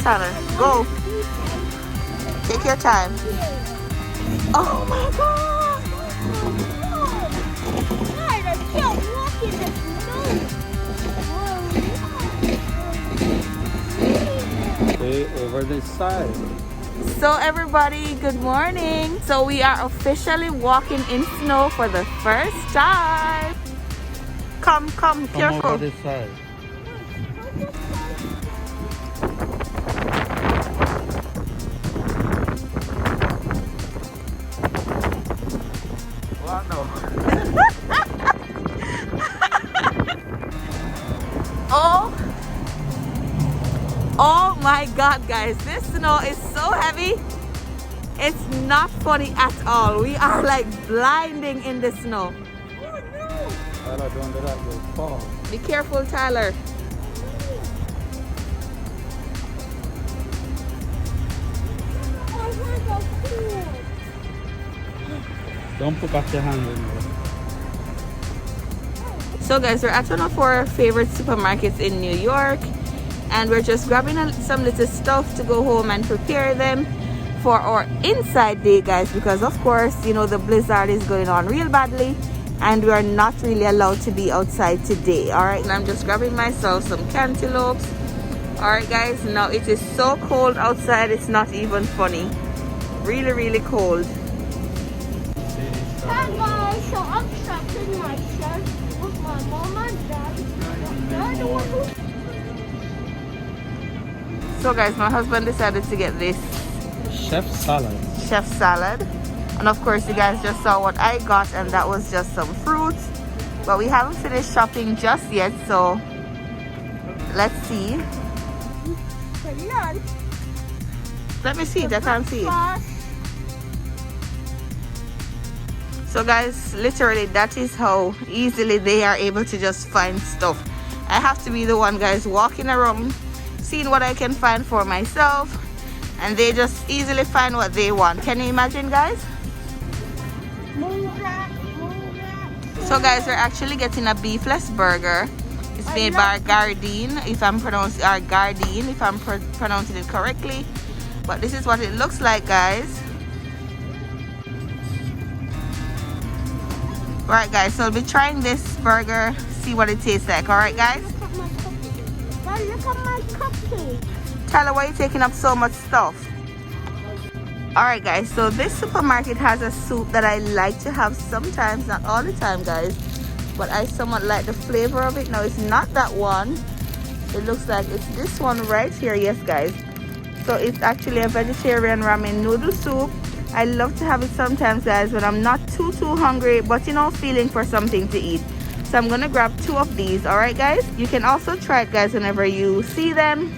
Tanner. Go. Take your time. Oh my God. Guys, I can't walk in the snow. Okay, over this side. So everybody, good morning. So we are officially walking in snow for the first time. Come, Come careful. over this side. Wow, no. Oh my God, guys, this snow is so heavy. It's not funny at all. We are like blinding in the snow. Tyler, don't let that go fall. Be careful, Tyler. Don't put up your hand in there. So guys, we're at one of our favorite supermarkets in New York, and we're just grabbing some little stuff to go home and prepare them for our inside day, guys, because of course, you know, the blizzard is going on real badly and we are not really allowed to be outside today. All right, and I'm just grabbing myself some cantaloupes. All right guys, now it is so cold outside, it's not even funny. Really cold. Hi guys, so I'm trapped in my shirt with my mom and dad. They're the one who... So guys, my husband decided to get this Chef salad. and of course you guys just saw what I got, and that was just some fruits, but we haven't finished shopping just yet, so let's see. For lunch, Let me see it. I can't see it. So guys, literally that is how easily they are able to just find stuff. I have to be the one, guys, walking around seeing what I can find for myself, and they just easily find what they want. Can you imagine, guys? So guys, we're actually getting a beefless burger. It's made by Gardein, if I'm pronouncing pronouncing it correctly. But this is what it looks like, guys. Alright guys, so I'll be trying this burger, see what it tastes like. Alright guys? Look at my cupcake. Tyler, why are you taking up so much stuff? Alright guys, so this supermarket has a soup that I like to have sometimes, not all the time guys, but I somewhat like the flavor of it. Now it's not that one, it looks like it's this one right here. Yes guys, so it's actually a vegetarian ramen noodle soup. I love to have it sometimes guys when I'm not too hungry, but you know, feeling for something to eat. So I'm gonna grab 2 of these. Alright guys, you can also try it guys whenever you see them.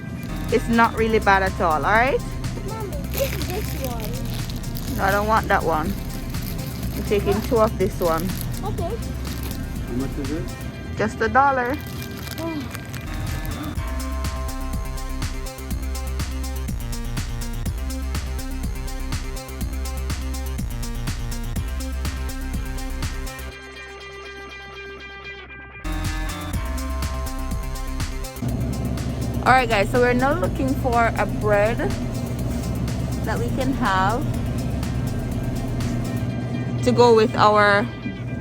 It's not really bad at all. Alright, Mommy, this one. no, I don't want that one. I'm taking 2 of this one. Okay. How much is it? Just $1. Alright guys, so we're now looking for a bread that we can have to go with our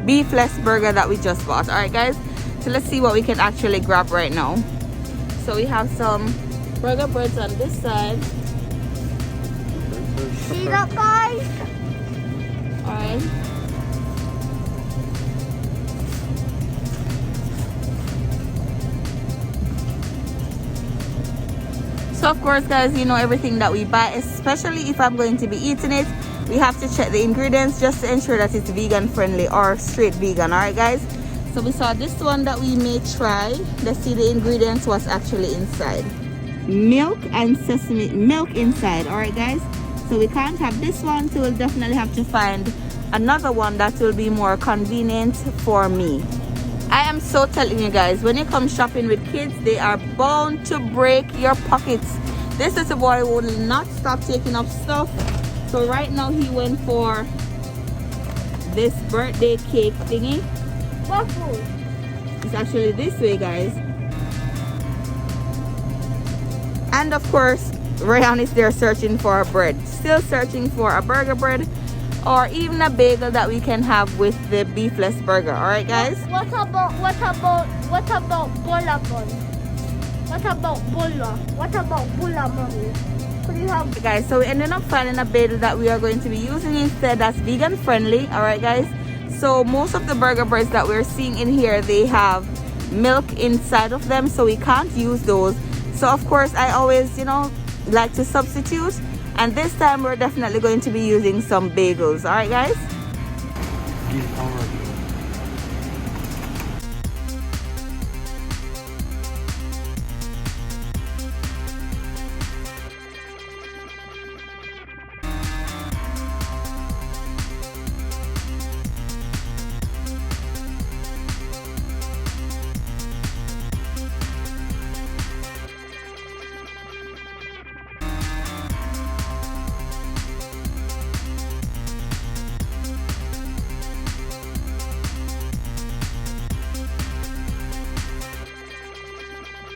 beefless burger that we just bought. Alright guys, so let's see what we can actually grab right now. So we have some burger breads on this side. See that, guys? Alright. So of course guys, you know, everything that we buy, especially if I'm going to be eating it, we have to check the ingredients just to ensure that it's vegan friendly or straight vegan. Alright guys, so we saw this one that we may try. Let's see the ingredients, what's actually inside. Milk and sesame milk inside. Alright guys, so we can't have this one, so we'll definitely have to find another one that will be more convenient for me. I am so telling you guys, when you come shopping with kids, they are bound to break your pockets. This little boy will not stop taking up stuff. So right now he went for this birthday cake thingy. Waffle. It's actually this way guys. And of course, Rayan is there searching for a bread, still searching for a burger bread or even a bagel that we can have with the beefless burger. All right, guys. What about bola bun? What about bola? What about bola, mommy? Could you have? Okay, guys, so we ended up finding a bagel that we are going to be using instead that's vegan friendly. All right, guys. So most of the burger breads that we're seeing in here, they have milk inside of them, so we can't use those. So of course I always, you know, like to substitute, and this time we're definitely going to be using some bagels. All right, guys. Give our